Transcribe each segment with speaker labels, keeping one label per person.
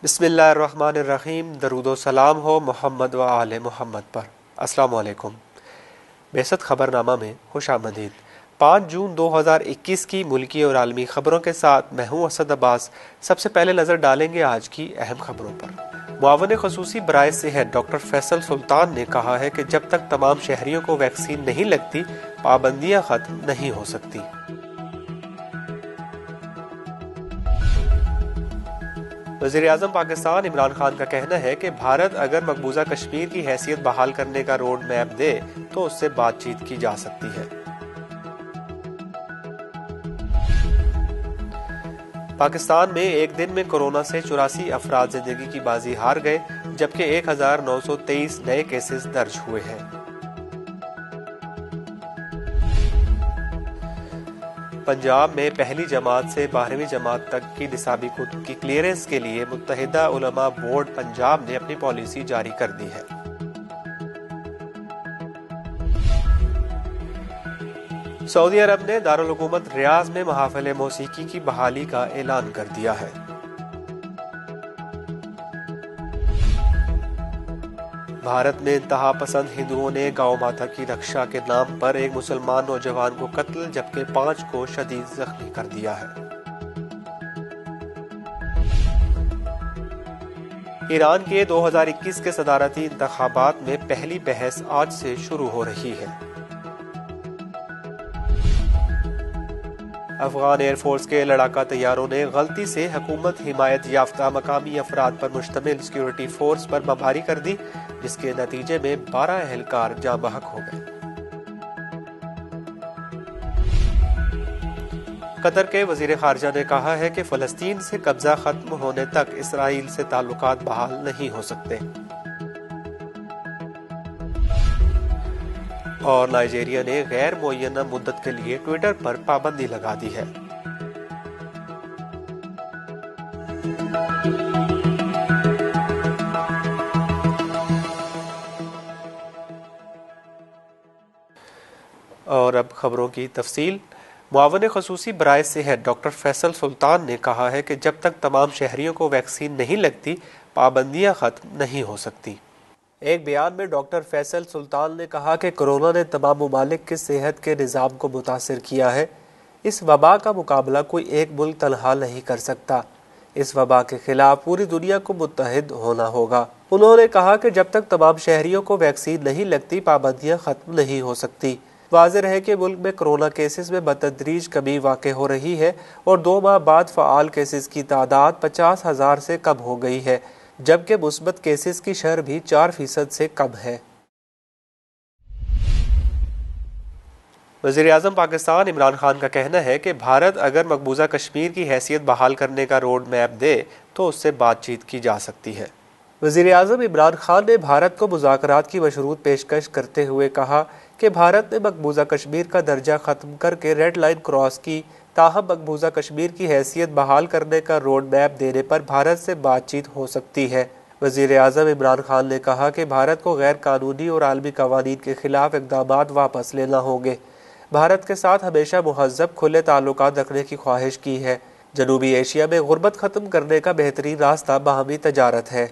Speaker 1: बिस्मिल्लाहिर्रहमानिर्रहीम। दरूद व सलाम हो मोहम्मद व आले मोहम्मद पर। अस्सलाम वालेकुम। बेहसत खबरनामा में खुश आमदीद। 5 जून 2021 की मुल्की और आलमी खबरों के साथ मैं हूँ असद अब्बास। सबसे पहले नजर डालेंगे आज की अहम खबरों पर। मुआविन खसूसी बराए सेहत डॉक्टर फैसल सुल्तान ने कहा है कि जब तक तमाम शहरियों को वैक्सीन नहीं लगती पाबंदियां खत्म नहीं हो सकती। वज़ीर-ए-आज़म पाकिस्तान इमरान खान का कहना है कि भारत अगर मकबूजा कश्मीर की हैसियत बहाल करने का रोड मैप दे तो उससे बातचीत की जा सकती है। पाकिस्तान में एक दिन में कोरोना से 84 अफराद जिंदगी की बाजी हार गए, जबकि 1923 नए केसेस दर्ज हुए हैं। पंजाब में पहली जमात से 12वीं जमात तक की निसाबी की क्लियरेंस के लिए मुत्तहिदा उलमा बोर्ड पंजाब ने अपनी पॉलिसी जारी कर दी है। सऊदी अरब ने दारुल हुकूमत रियाज में महफिल मौसीकी की बहाली का ऐलान कर दिया है। भारत में इंतहा पसंद हिंदुओं ने गौ माता की रक्षा के नाम पर एक मुसलमान नौजवान को कत्ल जबकि 5 को शदीद जख्मी कर दिया है। ईरान के 2021 के सदारती इंतखाबात में पहली बहस आज से शुरू हो रही है। अफगान एयरफोर्स के लड़ाका तैयारों ने गलती से हुकूमत हिमायत याफ्ता मकामी अफराद पर मुश्तमिल सिक्योरिटी फोर्स पर बमबारी कर दी, जिसके नतीजे में 12 एहलकार जाँ बहक हो गए। कतर के वजीर खारजा ने कहा है कि फलस्तीन से कब्जा खत्म होने तक इसराइल से ताल्लुकात बहाल नहीं हो सकते। और नाइजीरिया ने गैर मुअय्यना मुद्दत के लिए ट्विटर पर पाबंदी लगा दी है। और अब खबरों की तफसील। मुआविन खसूसी बराए सेहत डॉक्टर फैसल सुल्तान ने कहा है कि जब तक तमाम शहरियों को वैक्सीन नहीं लगती पाबंदियां खत्म नहीं हो सकती। एक बयान में डॉक्टर फैसल सुल्तान ने कहा कि कोरोना ने तमाम मुमालिक के सेहत के निज़ाम को मुतासिर किया है। इस वबा का मुकाबला कोई एक मुल्क तनहा नहीं कर सकता। इस वबा के खिलाफ पूरी दुनिया को मुत्तहिद होना होगा। उन्होंने कहा कि जब तक तमाम शहरियों को वैक्सीन नहीं लगती पाबंदियां खत्म नहीं हो सकती। वाज़ेह है कि मुल्क में कोरोना केसेस में बतदरीज कमी वाक़ हो रही है और 2 माह बाद फ़आल केसेस की तादाद 50,000 से कम हो गई है, जबकि मुस्बत केसेस की शरह भी 4% से कम है। वज़ीर-ए-आज़म पाकिस्तान इमरान खान का कहना है कि भारत अगर मकबूजा कश्मीर की हैसियत बहाल करने का रोड मैप दे तो उससे बातचीत की जा सकती है। वज़ीर-ए-आज़म इमरान खान ने भारत को मुज़ाकरात की मशरूत पेशकश करते हुए कहा कि भारत ने मकबूजा कश्मीर का दर्जा ख़त्म करके रेड लाइन क्रॉस की, ताहम मकबूजा कश्मीर की हैसियत बहाल करने का रोड मैप देने पर भारत से बातचीत हो सकती है। वज़ीर-ए-आज़म इमरान खान ने कहा कि भारत को गैर कानूनी और आलमी कवानीन के खिलाफ इक़दामात वापस लेना होंगे। भारत के साथ हमेशा मुहज़्ज़ब खुले ताल्लुकात रखने की ख्वाहिश की है। जनूबी एशिया में गुर्बत ख़त्म करने का बेहतरीन रास्ता बाहमी तजारत है।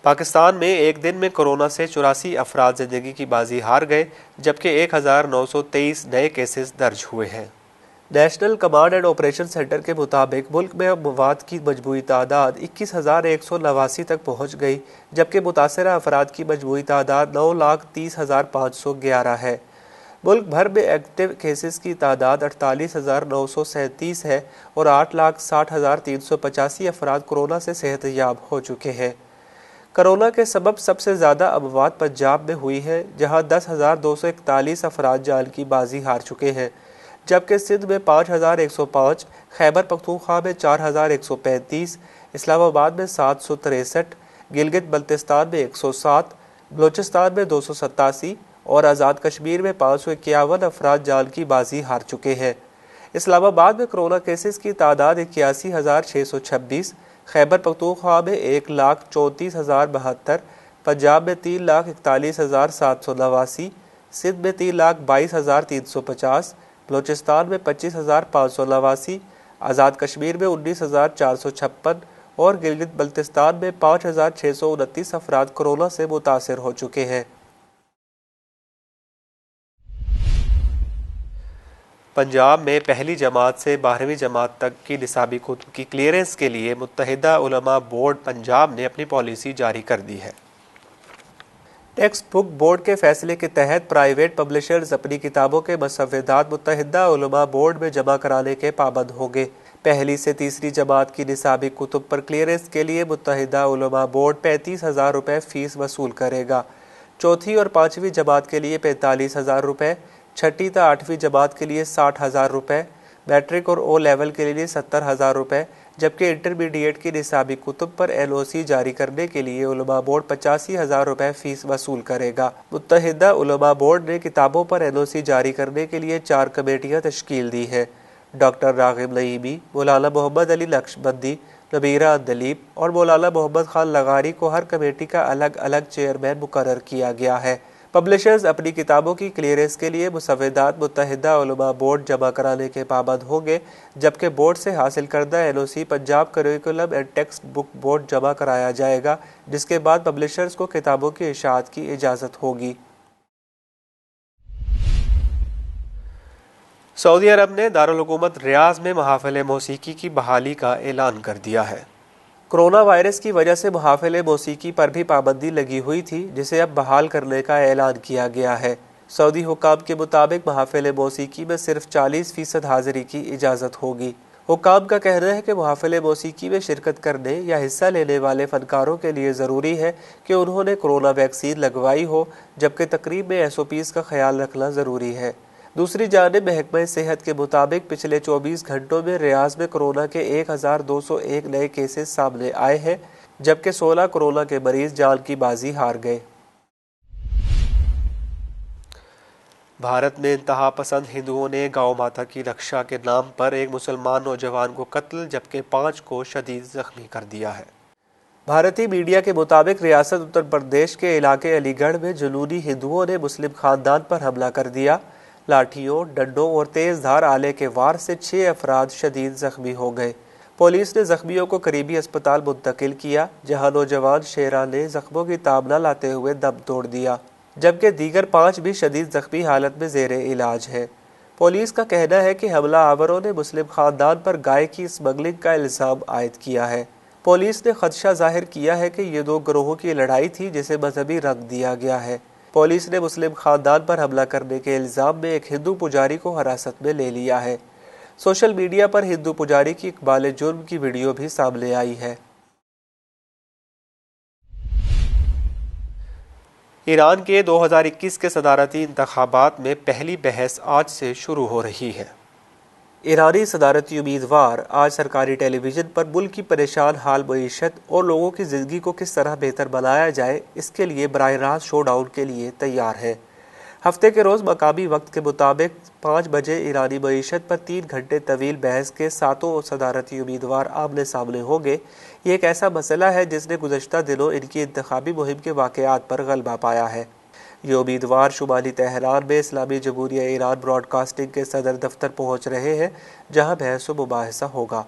Speaker 1: पाकिस्तान में एक दिन में कोरोना से 84 अफराद जिंदगी की बाजी हार गए, जबकि 1923 नए केसेस दर्ज हुए हैं। National command and operation centre के मुताबिक मुल्क में अमवात की मजमूई तादाद 21,189 तक पहुँच गई, जबकि मुतासरा अफराद की मजमूई तादाद 9,30,511 है। मुल्क भर में एक्टिव केसेस की तादाद 48,937 है और 8,60,385 अफराद कोरोना से सेहतयाब हो चुके हैं। कोरोना के सबब सबसे ज़्यादा अमवात पंजाब में हुई है, जहां 10,241 अफराद जान की बाजी हार चुके हैं, जबकि सिंध में 5,105, खैबर पख्तूनख्वा में 4,135, इस्लामाबाद में 763, गिलगित बल्तिस्तान में 107, बलोचिस्तान में 287 और आज़ाद कश्मीर में 551 अफराद जान की बाजी हार चुके हैं। इस्लामाबाद में कोरोना केसेस की तादाद 81,626, खैबर पख्तूनख्वा में 1,34,072, पंजाब में 3,41,789, सिंध में 3,22,350, बलोचिस्तान में 25,589, आज़ाद कश्मीर में 19,456 और गिलगित बल्तिस्तान में 5,629 अफराद कोरोना से मुतासिर हो चुके हैं। पंजाब में पहली जमात से 12वीं जमात तक की निसाबी कुतुब की क्लियरेंस के लिए मुत्तहिदा उलमा बोर्ड पंजाब ने अपनी पॉलिसी जारी कर दी है। टेक्स्ट बुक बोर्ड के फैसले के तहत प्राइवेट पब्लिशर्स अपनी किताबों के मसव्वदात मुत्तहिदा उलमा बोर्ड में जमा कराने के पाबंद होंगे। पहली से तीसरी जमात की निसाबी कुतुब पर क्लियरेंस के लिए मुत्तहिदा उलमा बोर्ड 35,000 रुपये फीस वसूल करेगा। चौथी और पाँचवीं जमात के लिए 45,000 रुपये, छठी व आठवीं जमात के लिए 60,000 रुपये, मैट्रिक और ओ लेवल के लिए 70,000 रुपये, जबकि इंटरमीडिएट की निसाबी कुतुब पर NOC जारी करने के लिए उलमा बोर्ड 85,000 रुपये फीस वसूल करेगा। मुत्तहिदा उलमा बोर्ड ने किताबों पर NOC जारी करने के लिए 4 कमेटियाँ तश्कील दी हैं। डॉक्टर रागिब नईमी, मौलाना मोहम्मद अली नक्शबंदी, नबीरा अंदलीब और मौलाना मोहम्मद खान लगारी को हर कमेटी का अलग अलग चेयरमैन मुकर्रर किया गया है। पब्लिशर्स अपनी किताबों की क्लियरेंस के लिए मुसव्वदात मुत्तहिदा उलमा बोर्ड जमा कराने के पाबंद होंगे, जबकि बोर्ड से हासिल करदा NOC Punjab curriculum and text book board जमा कराया जाएगा, जिसके बाद पब्लिशर्स को किताबों की इशाअत की इजाज़त होगी। सऊदी अरब ने दारुल हुकूमत रियाज में महफिल मौसीकी की बहाली का ऐलान कर दिया है। कोरोना वायरस की वजह से महफिल मौसीकी पर भी पाबंदी लगी हुई थी, जिसे अब बहाल करने का ऐलान किया गया है। सऊदी हुकाम के मुताबिक महफिल मौसीकी में सिर्फ 40% हाजिरी की इजाज़त होगी। हुकाम का कहना है कि महफिल मौसीकी में शिरकत करने या हिस्सा लेने वाले फनकारों के लिए ज़रूरी है कि उन्होंने कोरोना वैक्सीन लगवाई हो, जबकि तकरीब में SOPs का ख्याल रखना ज़रूरी है। दूसरी जानिब महकमा सेहत के मुताबिक पिछले 24 घंटों में रियाज में कोरोना के 1,201 नए केसेस सामने आए हैं, जबकि 16 कोरोना के मरीज जान की बाजी हार गए। भारत में इंतहा पसंद हिंदुओं ने गौ माता की रक्षा के नाम पर एक मुसलमान नौजवान को कत्ल जबकि 5 को शदीद जख्मी कर दिया है। भारतीय मीडिया के मुताबिक रियासत उत्तर प्रदेश के इलाके अलीगढ़ में जुनूनी हिंदुओं ने मुस्लिम खानदान पर हमला कर दिया। लाठियों, डंडों और तेज धार आले के वार से 6 अफराद शदीद जख्मी हो गए। पुलिस ने जख्मियों को करीबी अस्पताल मुंतकिल किया, जहां नौजवान शेरा ने जख्मों की ताब न लाते हुए दम तोड़ दिया, जबकि दीगर 5 भी शदीद जख्मी हालत में जेरे इलाज है। पुलिस का कहना है कि हमला आवरों ने मुस्लिम खानदान पर गाय की स्मगलिंग का इल्ज़ाम आयद किया है। पुलिस ने खदशा जाहिर किया है कि ये 2 गिरोहों की लड़ाई थी, जिसे मजहबी रंग दिया गया है। पुलिस ने मुस्लिम खानदान पर हमला करने के इल्ज़ाम में एक हिंदू पुजारी को हिरासत में ले लिया है। सोशल मीडिया पर हिंदू पुजारी की इकबाल जुर्म की वीडियो भी सामने आई है। ईरान के 2021 के सदारती इंतखाबात में पहली बहस आज से शुरू हो रही है। ईरानी सदारती उम्मीदवार आज सरकारी टेलीविज़न पर मुल्क की परेशान हाल मईशत और लोगों की ज़िंदगी को किस तरह बेहतर बनाया जाए, इसके लिए बराह रास्त शो डाउन के लिए तैयार है। हफ्ते के रोज़ मकामी वक्त के मुताबिक 5 बजे ईरानी मईशत पर 3 घंटे तवील बहस के 7 सदारती उम्मीदवार आमने सामने होंगे। ये एक ऐसा मसला है जिसने गुज़श्ता दिनों इनकी इंतखाबी मुहिम के वाक़यात पर गलबा पाया है। ये उम्मीदवार शुमाली तेहरान में इस्लामी जमहूरिया ईरान ब्रॉडकास्टिंग के सदर दफ्तर पहुँच रहे हैं, जहाँ बहस व मुबाहिसा होगा।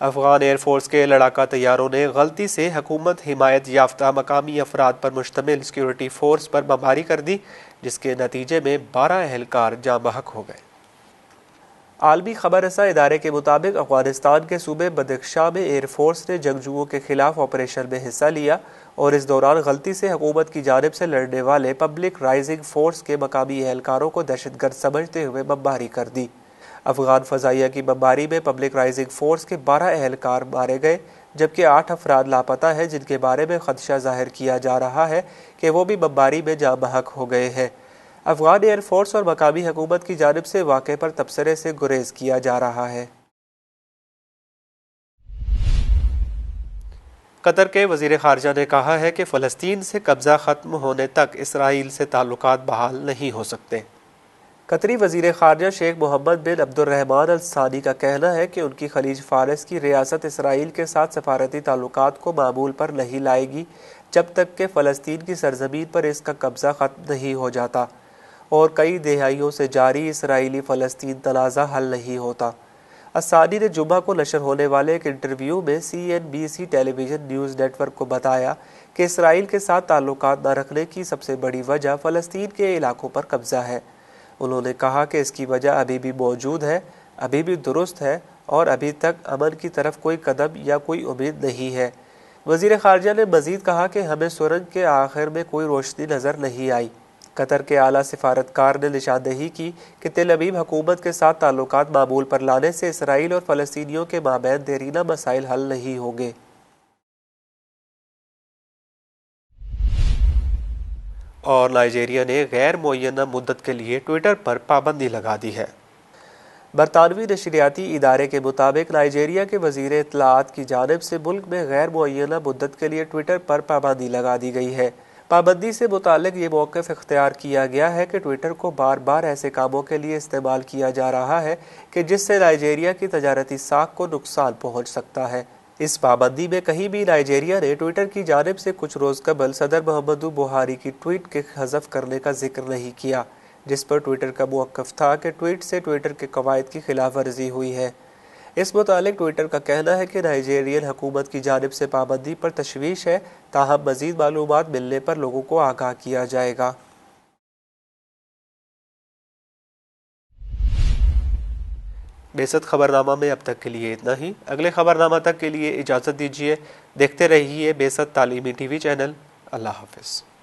Speaker 1: अफगान एयरफोर्स के लड़ाका तैयारों ने गलती से हुकूमत हिमायत याफ्ता मकामी अफराद पर मुश्तमिल सिक्योरिटी फोर्स पर बमबारी कर दी, जिसके नतीजे में 12 अहलकार जाँ बहक हो गए। आलमी खबर रसा इदारे के मुताबिक अफगानिस्तान के सूबे बदख्शां में एयरफोर्स ने जंगजुओं के खिलाफ ऑपरेशन में हिस्सा लिया और इस दौरान गलती से हुकूमत की जानिब से लड़ने वाले पब्लिक राइजिंग फोर्स के मकामी एहलकारों को दहशतगर्द समझते हुए बमबारी कर दी। अफगान फ़ज़ाइया की बमबारी में पब्लिक राइजिंग फोर्स के 12 अहलकार मारे गए, जबकि 8 अफराद लापता हैं, जिनके बारे में खदशा जाहिर किया जा रहा है कि वो भी बमबारी में जाँ बहक हो गए हैं। अफगान एयरफोर्स और मकामी हुकूमत की जानिब से वाक़े पर तबसरे से गुरेज किया जा रहा है। कतर के वज़ीर ख़ारजा ने कहा है कि फ़लस्तीन से कब्ज़ा ख़त्म होने तक इसराइल से ताल्लुकात बहाल नहीं हो सकते। कतरी वजीर खारजा शेख मोहम्मद बिन अब्दुर्रहमान अल सानी का कहना है कि उनकी खलीज फारस की रियासत इसराइल के साथ सफारती ताल्लुकात को मामूल पर नहीं लाएगी जब तक कि फ़लस्तीन की सरजमीन पर इसका कब्ज़ा ख़त्म नहीं हो जाता और कई दहाइयों से जारी इसराइली फ़लस्तीन तनाज़ा हल नहीं होता। असानी ने जुम्मा को नशर होने वाले एक इंटरव्यू में CNBC टेलीविज़न न्यूज़ नेटवर्क को बताया कि इसराइल के साथ ताल्लुकात न रखने की सबसे बड़ी वजह फ़लस्तीन के इलाकों पर कब्ज़ा है। उन्होंने कहा कि इसकी वजह अभी भी मौजूद है, अभी भी दुरुस्त है और अभी तक अमन की तरफ कोई कदम या कोई उम्मीद नहीं है। वज़ीर ख़ारजा ने मज़ीद कहा कि हमें सुरंग के आखिर में कोई रोशनी नज़र नहीं आई। कतर के आला सिफारतकार ने निशानदेही की कि तेल अवीव हुकूमत के साथ ताल्लुकात मामूल पर लाने से इसराइल और फ़लस्तीनियों के माबैन देरीना मसाइल हल नहीं होंगे। और नाइजीरिया ने गैर मुअय्यना मुद्दत के लिए ट्विटर पर पाबंदी लगा दी है। बरतानवी नशरियाती इदारे के मुताबिक नाइजीरिया के वजीर इत्तलाआत की जानिब से मुल्क में गैर मुअय्यना मुद्दत के लिए ट्विटर पर पाबंदी लगा दी गई है। पाबंदी से मुतालिक ये मौक़िफ़ इख्तियार किया गया है कि ट्विटर को बार बार ऐसे कामों के लिए इस्तेमाल किया जा रहा है कि जिससे नाइजीरिया की तजारती साख को नुकसान पहुँच सकता है। इस पाबंदी में कहीं भी नाइजीरिया ने ट्विटर की जानिब से कुछ रोज़ कबल सदर मुहम्मदू बुहारी की ट्वीट के हज़फ करने का जिक्र नहीं किया, जिस पर ट्विटर का मौक़िफ़ था कि ट्वीट से ट्विटर के कवायद की खिलाफ वर्जी हुई है। इस मुतालिक ट्विटर का कहना है कि नाइजीरियन हुकूमत की जानिब से पाबंदी पर तशवीश है, ताहम मज़ीद मालूमात मिलने पर लोगों को आगाह किया जाएगा। बेसत खबरनामा में अब तक के लिए इतना ही। अगले खबरनामा तक के लिए इजाज़त दीजिए। देखते रहिए बेसत तालीमी TV चैनल। अल्लाह हाफ़िज़।